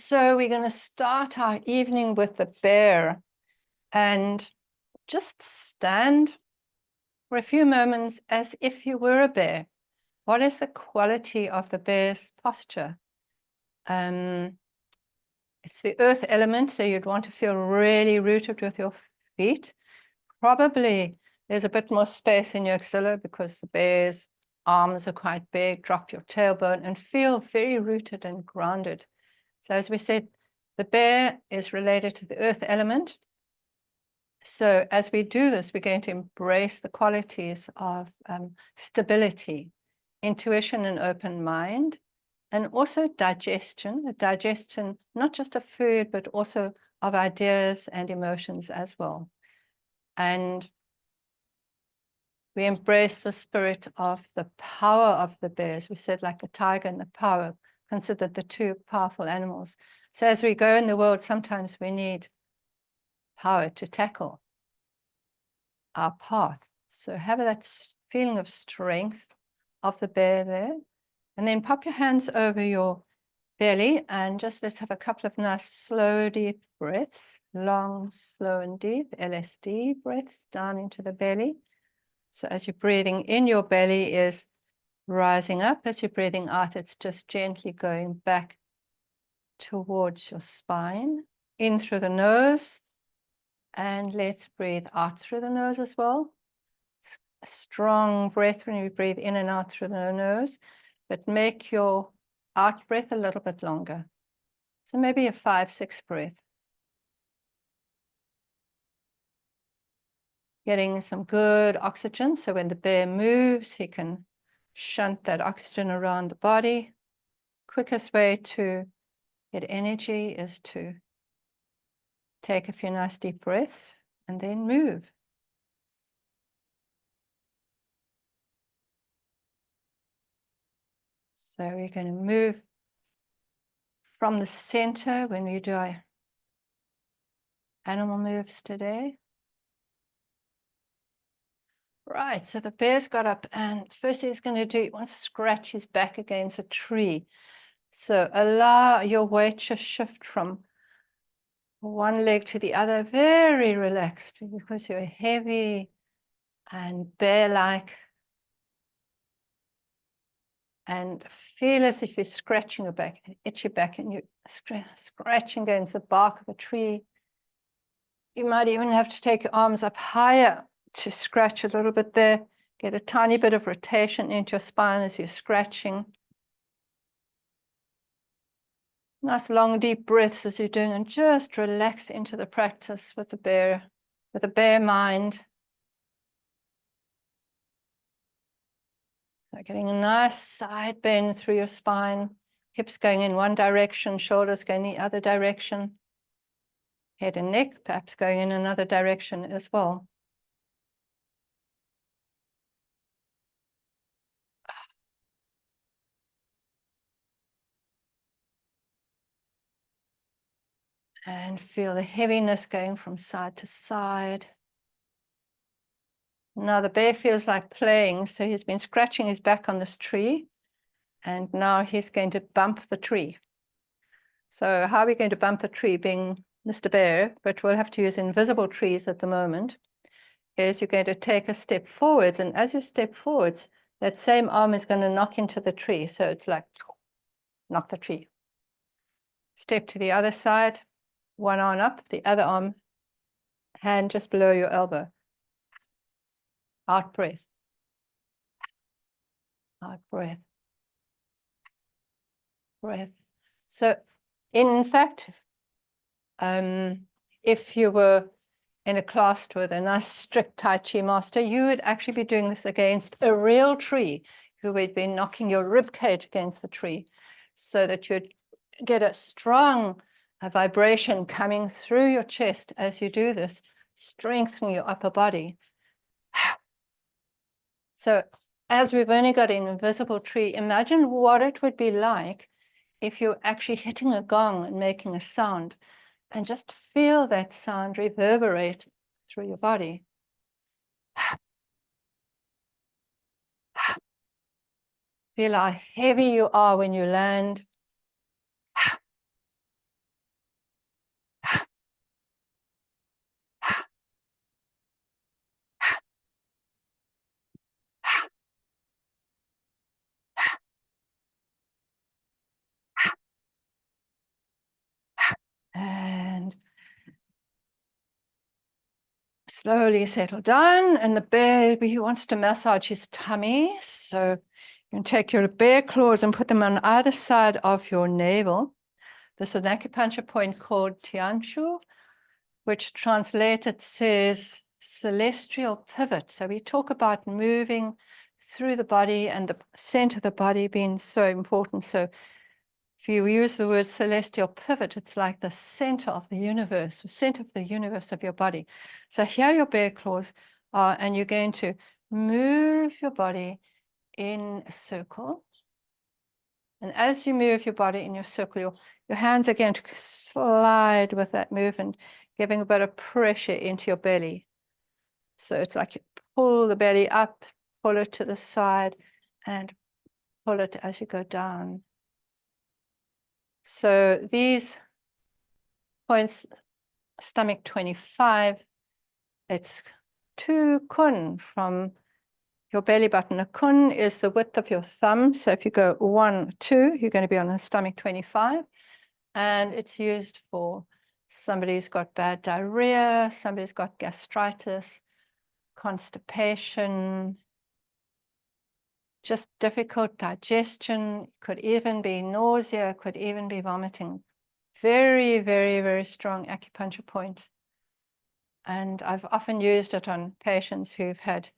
So we're going to start our evening with the bear, and just stand for a few moments as if you were a bear. What is the quality of the bear's posture? It's the earth element, so you'd want to feel really rooted with your feet. Probably there's a bit more space in your axilla because the bear's arms are quite big. Drop your tailbone and feel very rooted and grounded. So as we said, the bear is related to the earth element. So as we do this, we're going to embrace the qualities of stability, intuition and open mind, and also digestion, the digestion not just of food, but also of ideas and emotions as well. And we embrace the spirit of the power of the bear. As we said, like the tiger and the power, considered the two powerful animals. So as we go in the world, sometimes we need power to tackle our path. So have that feeling of strength of the bear there. And then pop your hands over your belly and just let's have a couple of nice, slow, deep breaths. Long, slow and deep, LSD breaths down into the belly. So as you're breathing in, your belly is rising up. As you're breathing out, it's just gently going back towards your spine. In through the nose. And let's breathe out through the nose as well. It's a strong breath when you breathe in and out through the nose, but make your out breath a little bit longer. So maybe a 5-6 breath. Getting some good oxygen, so when the bear moves, he can shunt that oxygen around the body. Quickest way to get energy is to take a few nice deep breaths and then move. So we're going to move from the center when we do our animal moves today. Right, so the bear's got up, and first he's going to do, he wants to scratch his back against a tree. So allow your weight to shift from one leg to the other, very relaxed, because you're heavy and bear-like. And feel as if you're scratching your back, itch your back, and you're scratching against the bark of a tree. You might even have to take your arms up higher to scratch a little bit there. Get a tiny bit of rotation into your spine as you're scratching. Nice long deep breaths as you're doing, and just relax into the practice with a bare mind. So getting a nice side bend through your spine, hips going in one direction, shoulders going the other direction, head and neck perhaps going in another direction as well. And feel the heaviness going from side to side. Now the bear feels like playing, so he's been scratching his back on this tree, and now he's going to bump the tree. So how are we going to bump the tree, being Mr. Bear, but we'll have to use invisible trees at the moment, is you're going to take a step forwards, and as you step forwards, that same arm is going to knock into the tree. So it's like, knock the tree. Step to the other side, one arm up, the other arm, hand just below your elbow. Out breath. Out breath. Breath. So in fact, if you were in a class with a nice strict Tai Chi master, you would actually be doing this against a real tree, who would be knocking your rib cage against the tree, so that you'd get a strong vibration coming through your chest as you do this, strengthening your upper body. So as we've only got an invisible tree, imagine what it would be like if you're actually hitting a gong and making a sound, and just feel that sound reverberate through your body. Feel how heavy you are when you land. Slowly settle down, and the bear wants to massage his tummy. So you can take your bear claws and put them on either side of your navel. This is an acupuncture point called Tianshu, which translated says celestial pivot. So we talk about moving through the body and the center of the body being so important. So if you use the word celestial pivot, it's like the center of the universe, the center of the universe of your body. So here your bear claws are, and you're going to move your body in a circle. And as you move your body in your circle, your hands are going to slide with that movement, giving a bit of pressure into your belly. So it's like you pull the belly up, pull it to the side, and pull it as you go down. So these points, stomach 25, it's 2 kun from your belly button. A kun is the width of your thumb. So if you go 1, 2, you're going to be on a stomach 25. And it's used for somebody who's got bad diarrhea, somebody's got gastritis, constipation, just difficult digestion, could even be nausea, could even be vomiting. Very, very, very strong acupuncture point. And I've often used it on patients who've had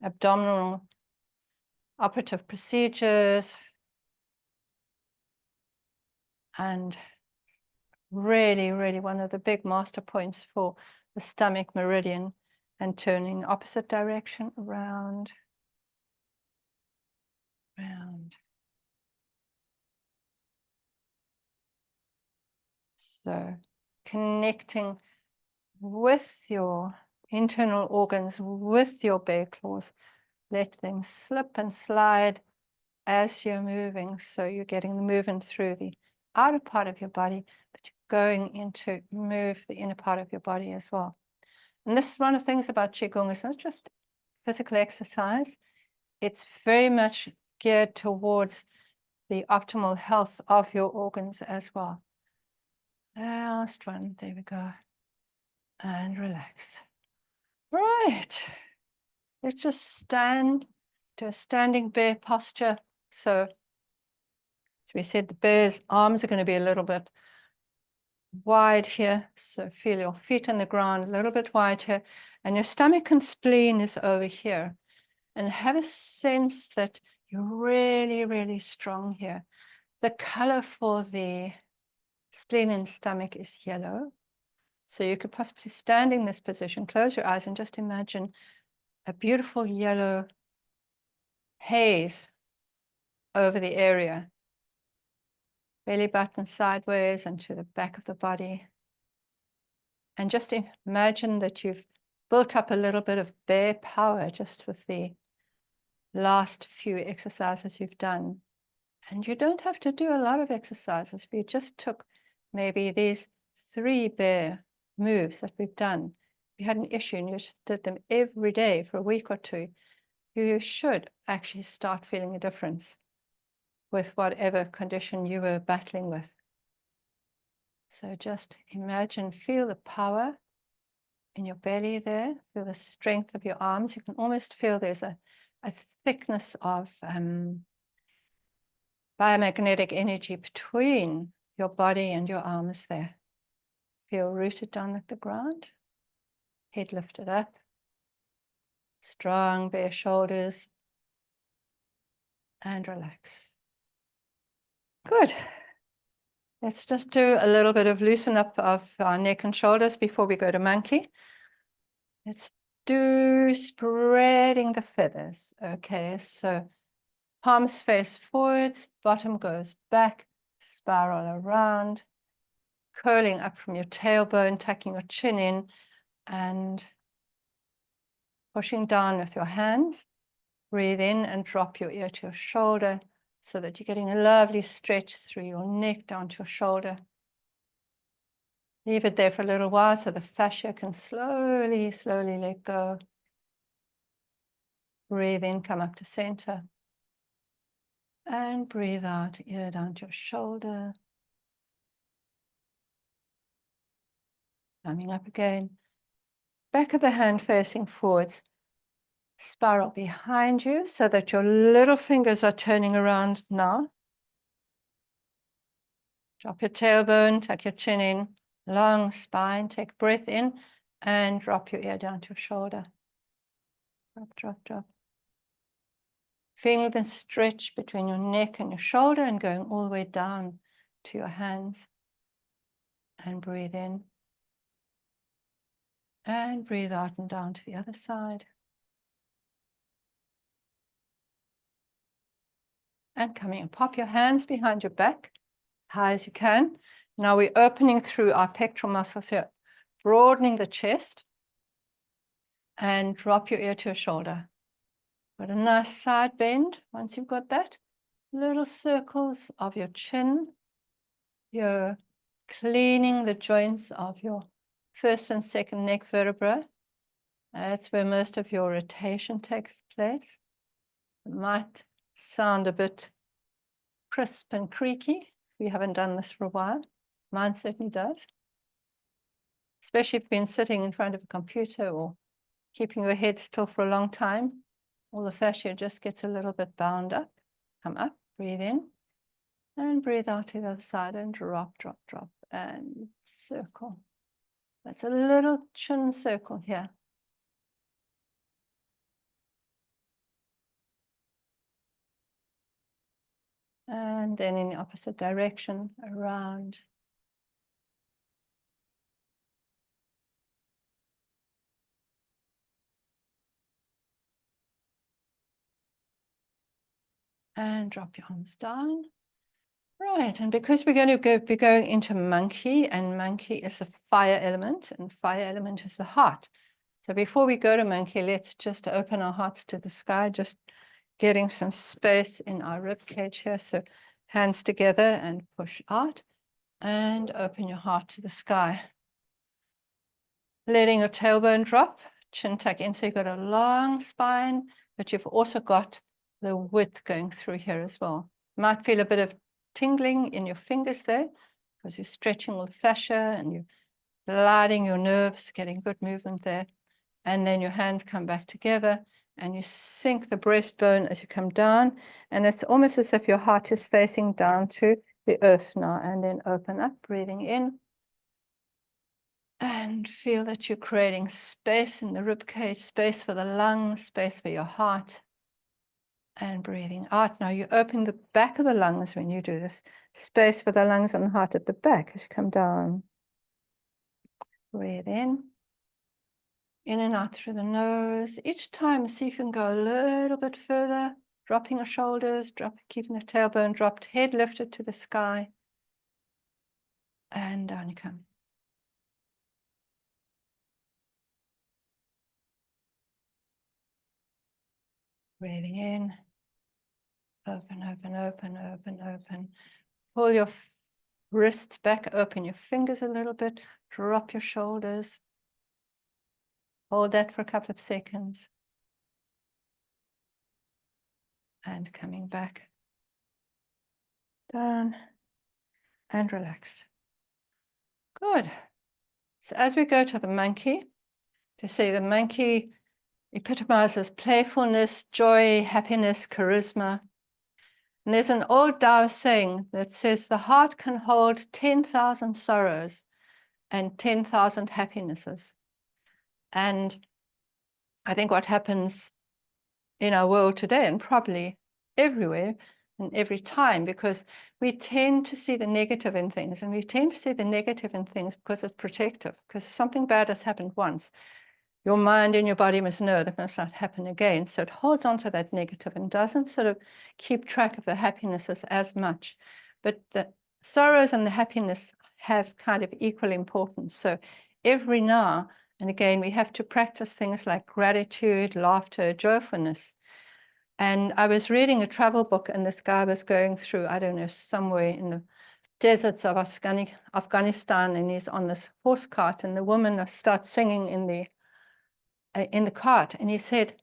abdominal operative procedures, and really, really one of the big master points for the stomach meridian, and turning opposite direction around. So connecting with your internal organs, with your bear claws, let them slip and slide as you're moving. So you're getting the movement through the outer part of your body, but you're going into move the inner part of your body as well. And this is one of the things about Qigong. It's not just physical exercise. It's very much geared towards the optimal health of your organs as well. Last one, there we go. And relax. Right. Let's just stand to a standing bear posture. So, as we said, the bear's arms are going to be a little bit wide here. So feel your feet on the ground, a little bit wide here. And your stomach and spleen is over here. And have a sense that you're really, really strong here. The color for the spleen and stomach is yellow. So you could possibly stand in this position, close your eyes, and just imagine a beautiful yellow haze over the area. Belly button sideways and to the back of the body. And just imagine that you've built up a little bit of bear power just with the last few exercises you've done. And you don't have to do a lot of exercises. We just took maybe these 3 bear moves that we've done. If you had an issue and you just did them every day for a week or 2, you should actually start feeling a difference with whatever condition you were battling with. So just imagine, feel the power in your belly there, feel the strength of your arms. You can almost feel there's a thickness of biomagnetic energy between your body and your arms there. Feel rooted down at the ground, head lifted up, strong bare shoulders, and relax. Good. Let's just do a little bit of loosen up of our neck and shoulders before we go to monkey. Let's do spreading the feathers. Okay, so palms face forwards, bottom goes back, spiral around, curling up from your tailbone, tucking your chin in, and pushing down with your hands. Breathe in and drop your ear to your shoulder so that you're getting a lovely stretch through your neck down to your shoulder. Leave it there for a little while so the fascia can slowly, slowly let go. Breathe in, come up to center. And breathe out, ear down to your shoulder. Coming up again. back of the hand facing forwards. Spiral behind you so that your little fingers are turning around now. Drop your tailbone, tuck your chin in, long spine, take a breath in, and drop your ear down to your shoulder. Drop, drop, drop. Feel the stretch between your neck and your shoulder and going all the way down to your hands. And breathe in. And breathe out and down to the other side. And coming and pop your hands behind your back as high as you can. Now we're opening through our pectoral muscles here, broadening the chest. And drop your ear to your shoulder. Got a nice side bend. Once you've got that, little circles of your chin. You're cleaning the joints of your first and second neck vertebra. That's where most of your rotation takes place. It might sound a bit crisp and creaky if you haven't done this for a while. Mine certainly does. Especially if you've been sitting in front of a computer or keeping your head still for a long time. All the fascia just gets a little bit bound up. Come up, breathe in, and breathe out to the other side, and drop, drop, drop, and circle. That's a little chin circle here. And then in the opposite direction, around. And drop your arms down. Right, and because we're going to be going into monkey, and monkey is the fire element, and fire element is the heart. So before we go to monkey, let's just open our hearts to the sky, just getting some space in our rib cage here. So hands together and push out, and open your heart to the sky. Letting your tailbone drop, chin tuck in, so you've got a long spine, but you've also got the width going through here as well. You might feel a bit of tingling in your fingers there because you're stretching all the fascia and you're gliding your nerves, getting good movement there. And then your hands come back together and you sink the breastbone as you come down. And it's almost as if your heart is facing down to the earth now. And then open up, breathing in. And feel that you're creating space in the rib cage, space for the lungs, space for your heart. And breathing out. Now you open the back of the lungs when you do this. Space for the lungs and the heart at the back as you come down. Breathe in. In and out through the nose. Each time, see if you can go a little bit further. Dropping your shoulders, keeping the tailbone dropped, head lifted to the sky. And down you come. Breathing in. Open, open, open, open, open. Pull your wrists back, open your fingers a little bit, drop your shoulders. Hold that for a couple of seconds. And coming back. Down. And relax. Good. So as we go to the monkey, to see the monkey epitomizes playfulness, joy, happiness, charisma. And there's an old Tao saying that says the heart can hold 10,000 sorrows and 10,000 happinesses. And I think what happens in our world today, and probably everywhere and every time, because we tend to see the negative in things, and we tend to see the negative in things because it's protective, because something bad has happened once. Your mind and your body must know that must not happen again. So it holds on to that negative and doesn't sort of keep track of the happinesses as much. But the sorrows and the happiness have kind of equal importance. So every now and again, we have to practice things like gratitude, laughter, joyfulness. And I was reading a travel book, and this guy was going through, I don't know, somewhere in the deserts of Afghanistan, and he's on this horse cart, and the woman starts singing in the cart, and he said,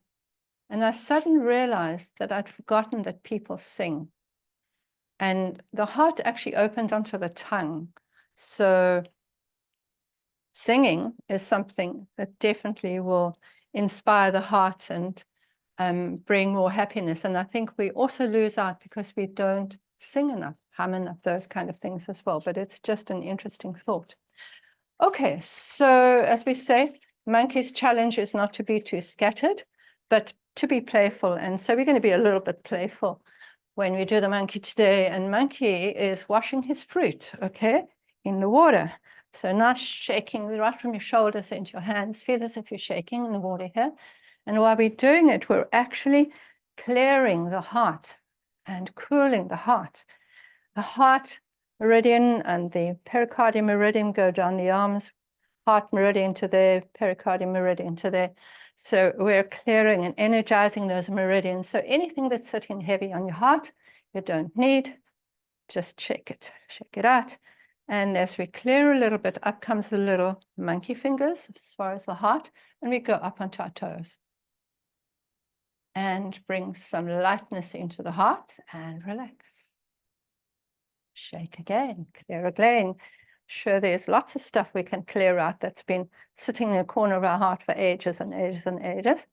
and I suddenly realized that I'd forgotten that people sing. And the heart actually opens onto the tongue. So Singing is something that definitely will inspire the heart and bring more happiness. And I think we also lose out because we don't sing enough, hum enough, those kind of things as well. But it's just an interesting thought. Okay, so as we say, monkey's challenge is not to be too scattered, but to be playful. And so we're going to be a little bit playful when we do the monkey today. And monkey is washing his fruit, okay, in the water. So nice shaking right from your shoulders into your hands. Feel as if you're shaking in the water here. And while we're doing it, we're actually clearing the heart and cooling the heart. The heart meridian and the pericardium meridian go down the arms, heart meridian to there, pericardium meridian to there. So we're clearing and energizing those meridians. So anything that's sitting heavy on your heart, you don't need, just shake it out. And as we clear a little bit, up comes the little monkey fingers as far as the heart, and we go up onto our toes. And bring some lightness into the heart and relax. Shake again, clear again. Sure, there's lots of stuff we can clear out that's been sitting in the corner of our heart for ages and ages and ages.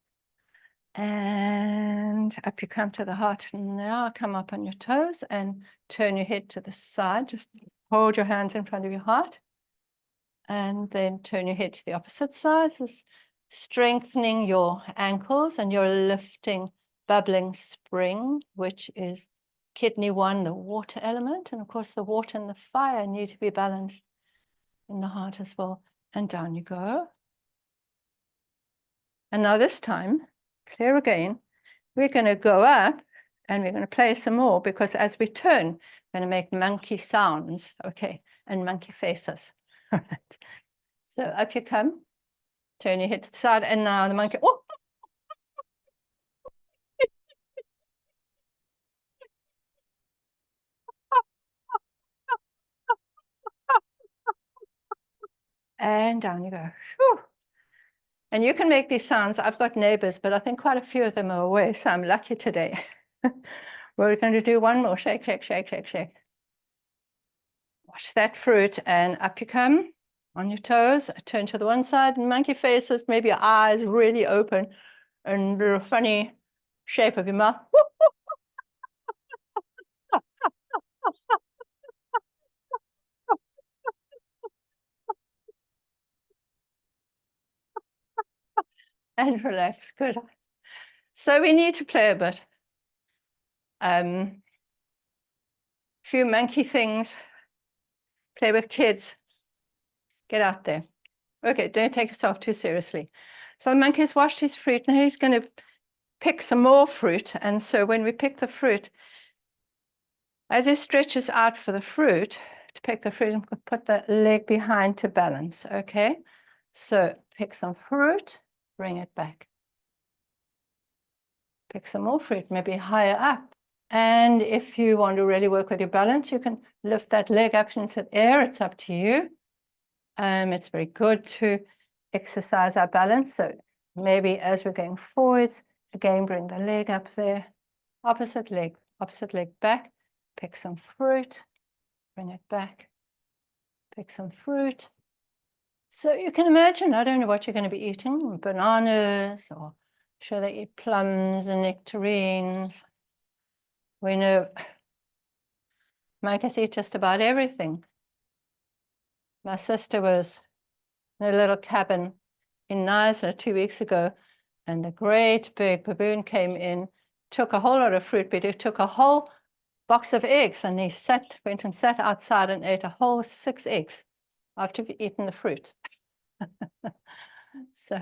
And up you come to the heart. Now come up on your toes and turn your head to the side. Just hold your hands in front of your heart. And then turn your head to the opposite side. Just strengthening your ankles, and you're lifting bubbling spring, which is kidney 1, the water element. And of course, the water and the fire need to be balanced in the heart as well. And down you go. And now this time, clear again. We're going to go up and we're going to play some more, because as we turn, we're going to make monkey sounds, okay, and monkey faces. All right. So up you come, turn your head to the side, and now the monkey, oh, and down you go. Whew. And you can make these sounds. I've got neighbors, but I think quite a few of them are away, so I'm lucky today. We're going to do one more. Shake, shake, shake, shake, shake. Wash that fruit, and up you come on your toes. Turn to the one side, monkey faces, maybe your eyes really open, and the funny shape of your mouth. And relax. Good. So we need to play a bit. Few monkey things. Play with kids. Get out there. Okay, don't take yourself too seriously. So the monkey's washed his fruit. Now he's going to pick some more fruit. And so when we pick the fruit, as he stretches out for the fruit, to pick the fruit, and put the leg behind to balance, okay? So pick some fruit, bring it back. Pick some more fruit, maybe higher up. And if you want to really work with your balance, you can lift that leg up into the air. It's up to you. It's very good to exercise our balance. So maybe as we're going forwards, again, bring the leg up there. Opposite leg back. Pick some fruit, bring it back. Pick some fruit. So you can imagine, I don't know what you're going to be eating, bananas, or sure they eat plums and nectarines. We know monkeys eat just about everything. My sister was in a little cabin in Nysna 2 weeks ago, and the great big baboon came in, took a whole lot of fruit, but he took a whole box of eggs, and he went and sat outside and ate a whole 6 eggs after he'd eaten the fruit. So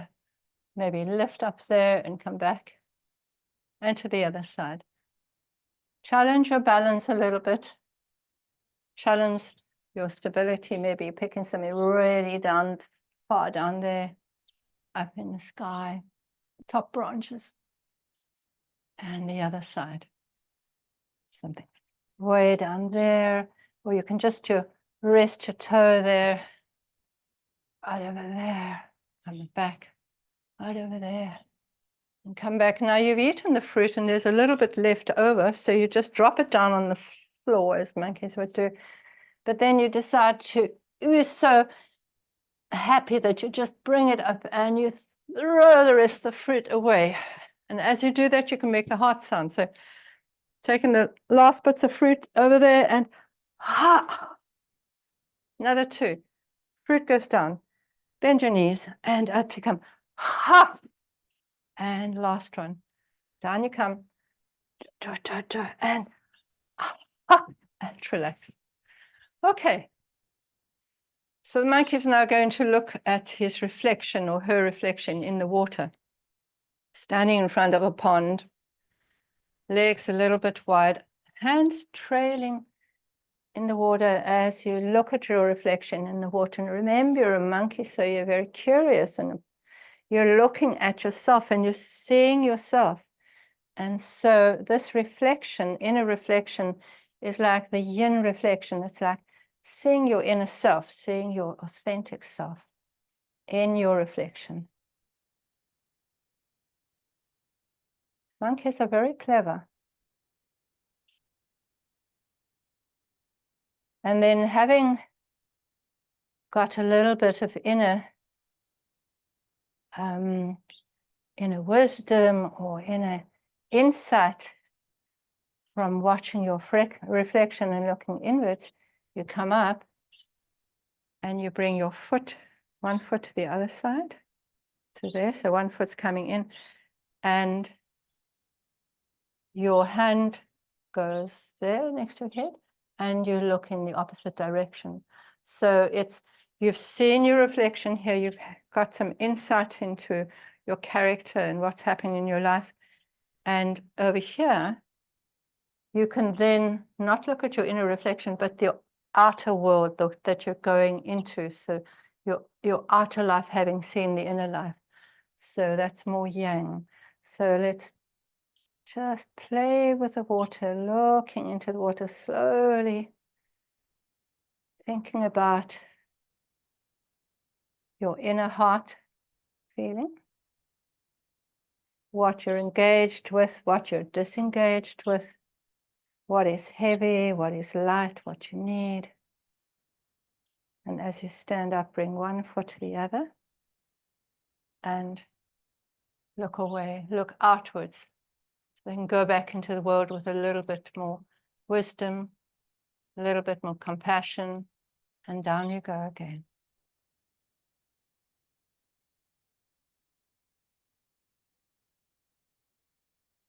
maybe lift up there and come back and to the other side. Challenge your balance a little bit. Challenge your stability, maybe picking something really down, far down there, up in the sky, top branches. And the other side, something way down there, or you can just rest your toe there, right over there, come back, right over there, and come back. Now you've eaten the fruit and there's a little bit left over, so you just drop it down on the floor, as monkeys would do. But then you decide to, so happy that you just bring it up and you throw the rest of the fruit away. And as you do that, you can make the heart sound. So taking the last bits of fruit over there and ha, another 2. Fruit goes down, bend your knees and up you come, ha, and last one, down you come, and ha, and relax. Okay. So the monkey is now going to look at his reflection or her reflection in the water. Standing in front of a pond, legs a little bit wide, hands trailing in the water as you look at your reflection in the water. And remember, you're a monkey, so you're very curious and you're looking at yourself and you're seeing yourself. And so this reflection, inner reflection, is like the yin reflection. It's like seeing your inner self, seeing your authentic self in your reflection. Monkeys are very clever. And then having got a little bit of inner wisdom or inner insight from watching your reflection and looking inwards, you come up and you bring your foot, one foot to the other side, to there. So one foot's coming in and your hand goes there next to your head and you look in the opposite direction. So it's, you've seen your reflection here, you've got some insight into your character and what's happening in your life. And over here, you can then not look at your inner reflection, but the outer world that you're going into. So your outer life having seen the inner life. So that's more yang. So let's just play with the water, looking into the water slowly, thinking about your inner heart feeling, what you're engaged with, what you're disengaged with, what is heavy, what is light, what you need. And as you stand up, bring one foot to the other and look away, look outwards. So they can go back into the world with a little bit more wisdom, a little bit more compassion, and down you go again.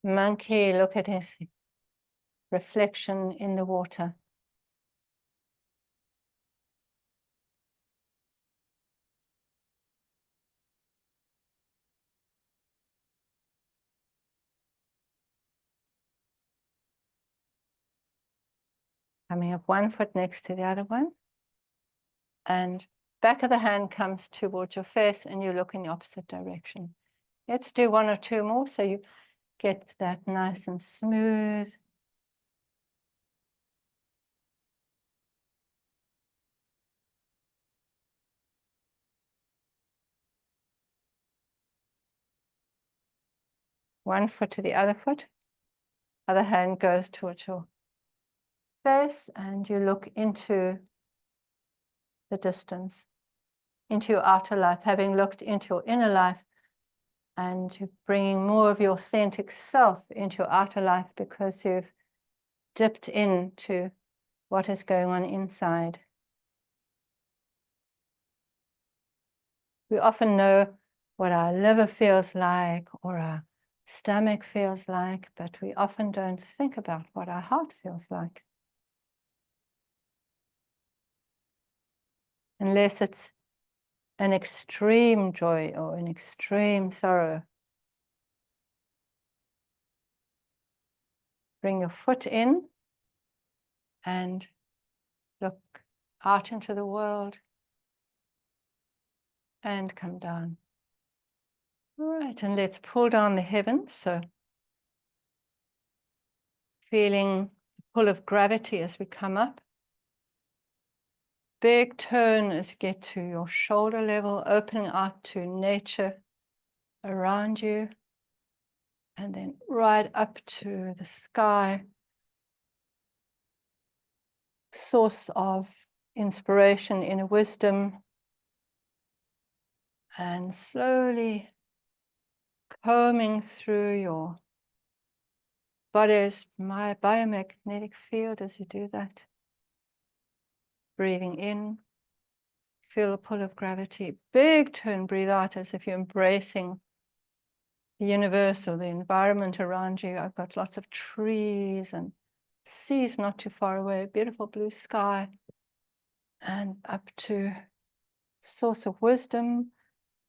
Monkey, look at his reflection in the water. Coming up one foot next to the other one. And back of the hand comes towards your face and you look in the opposite direction. Let's do 1 or 2 more so you get that nice and smooth. One foot to the other foot. Other hand goes towards your face and you look into the distance, into your outer life, having looked into your inner life, and you're bringing more of your authentic self into your outer life because you've dipped into what is going on inside. We often know what our liver feels like or our stomach feels like, but we often don't think about what our heart feels like. Unless it's an extreme joy or an extreme sorrow. Bring your foot in and look out into the world and come down. All right, and let's pull down the heavens. So feeling the pull of gravity as we come up. Big turn as you get to your shoulder level, opening out to nature around you. And then right up to the sky. Source of inspiration, inner wisdom. And slowly combing through your body's biomagnetic field as you do that. Breathing in, feel the pull of gravity. Big turn, breathe out as if you're embracing the universe or the environment around you. I've got lots of trees and seas not too far away, beautiful blue sky, and up to source of wisdom,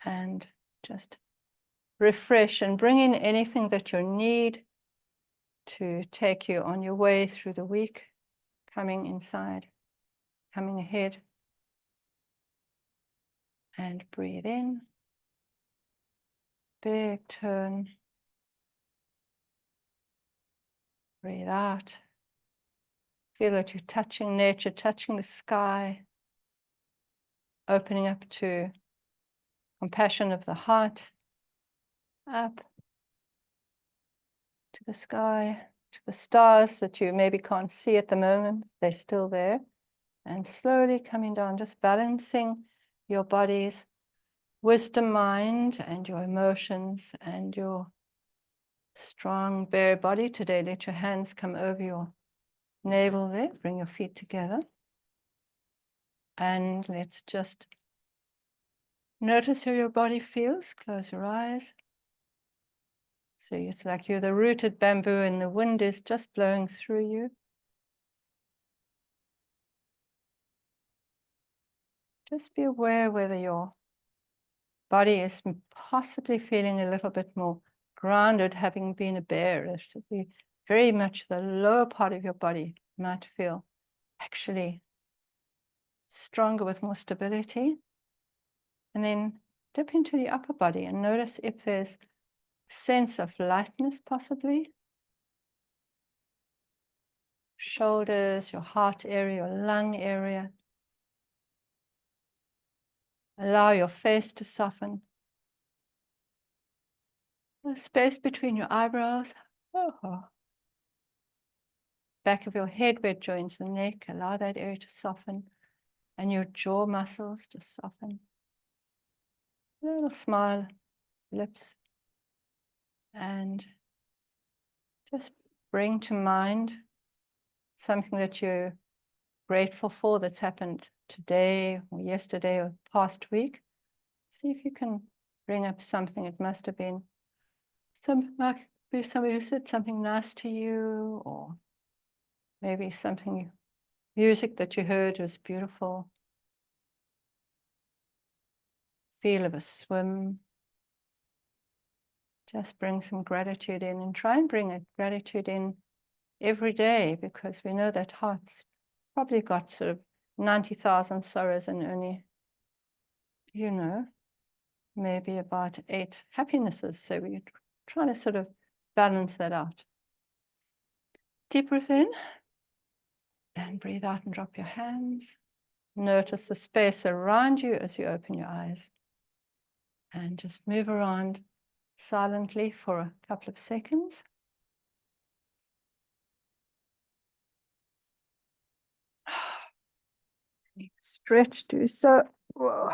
and just refresh and bring in anything that you need to take you on your way through the week, coming inside, coming ahead. And breathe in, big turn, breathe out. Feel that you're touching nature, touching the sky, opening up to compassion of the heart, up to the sky, to the stars that you maybe can't see at the moment. They're still there. And slowly coming down, just balancing your body's wisdom mind and your emotions and your strong bare body today. Let your hands come over your navel there. Bring your feet together. And let's just notice how your body feels. Close your eyes. So it's like you're the rooted bamboo and the wind is just blowing through you. Just be aware whether your body is possibly feeling a little bit more grounded, having been a bear. It should be very much the lower part of your body might feel actually stronger with more stability. And then dip into the upper body and notice if there's a sense of lightness possibly. Shoulders, your heart area, your lung area. Allow your face to soften. The space between your eyebrows. Oh. Back of your head where it joins the neck. Allow that area to soften. And your jaw muscles to soften. A little smile, lips. And just bring to mind something that you're grateful for that's happened today or yesterday or past week. See if you can bring up something. It must have been somebody who said something nice to you, or maybe something, music that you heard was beautiful. Feel of a swim. Just bring some gratitude in and try and bring a gratitude in every day, because we know that heart's probably got sort of 90,000 sorrows and only, maybe about 8 happinesses. So we try to sort of balance that out. Deep breath in and breathe out and drop your hands. Notice the space around you as you open your eyes. And just move around silently for a couple of seconds. Stretch, do so. Whoa.